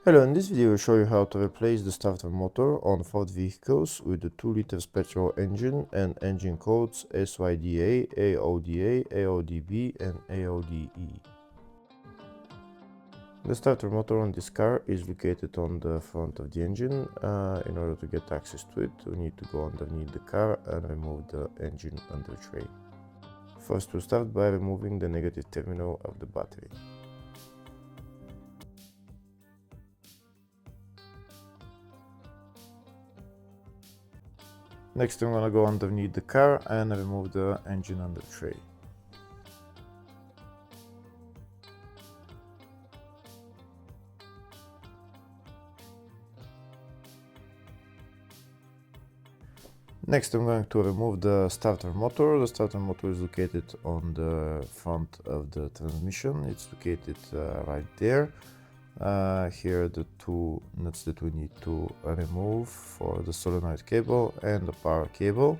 Hello, in this video I will show you how to replace the starter motor on Ford vehicles with the 2 liters petrol engine and engine codes SYDA, AODA, AODB and AODE. The starter motor on this car is located on the front of the engine. In order to get access to it, we need to go underneath the car and remove the engine under tray. First, we'll start by removing the negative terminal of the battery. Next, I'm gonna go underneath the car and remove the engine under tray. Next, I'm going to remove the starter motor. The starter motor is located on the front of the transmission. It's located right there. Here are the 2 nuts that we need to remove for the solenoid cable and the power cable.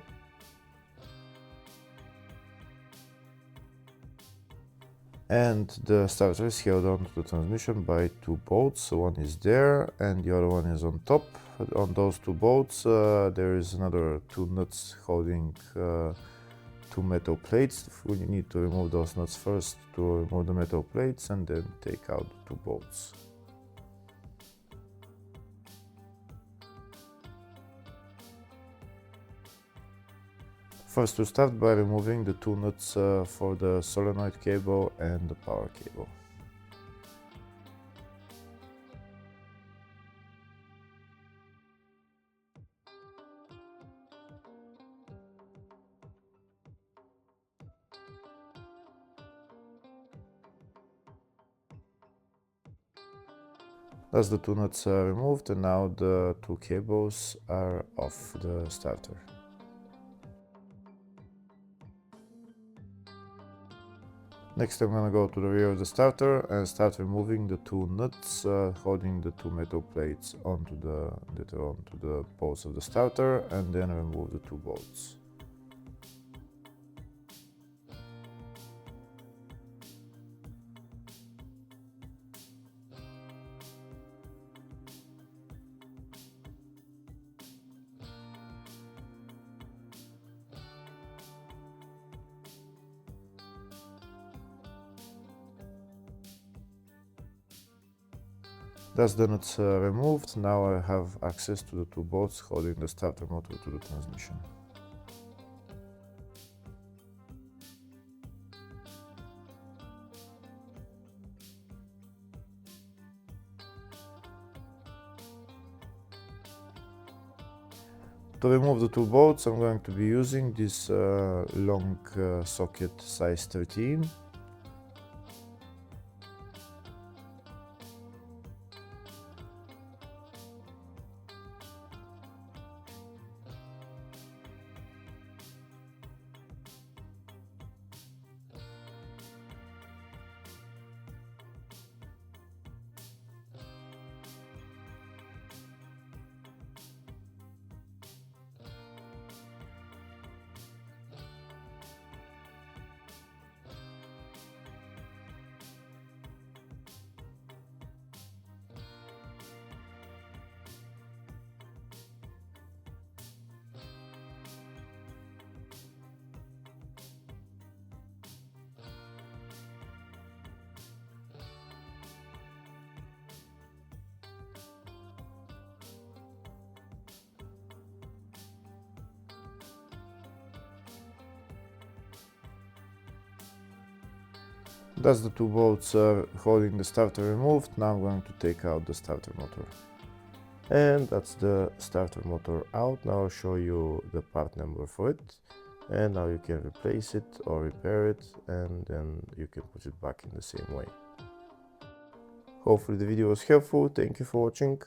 And the starter is held onto the transmission by 2 bolts. So one is there and the other one is on top. On those 2 bolts there is another 2 nuts holding 2 metal plates. We need to remove those nuts first to remove the metal plates and then take out the 2 bolts. First, we start by removing the 2 nuts for the solenoid cable and the power cable. Thus the 2 nuts are removed and now the 2 cables are off the starter. Next, I'm gonna go to the rear of the starter and start removing the 2 nuts holding the 2 metal plates onto the bolts of the starter, and then remove the 2 bolts. Thus the nuts removed, now I have access to the 2 bolts holding the starter motor to the transmission. To remove the 2 bolts, I'm going to be using this long socket size 13. Thus the 2 bolts are holding the starter removed. Now I'm going to take out the starter motor. And that's the starter motor out. Now I'll show you the part number for it. And now you can replace it or repair it, and then you can put it back in the same way. Hopefully the video was helpful. Thank you for watching.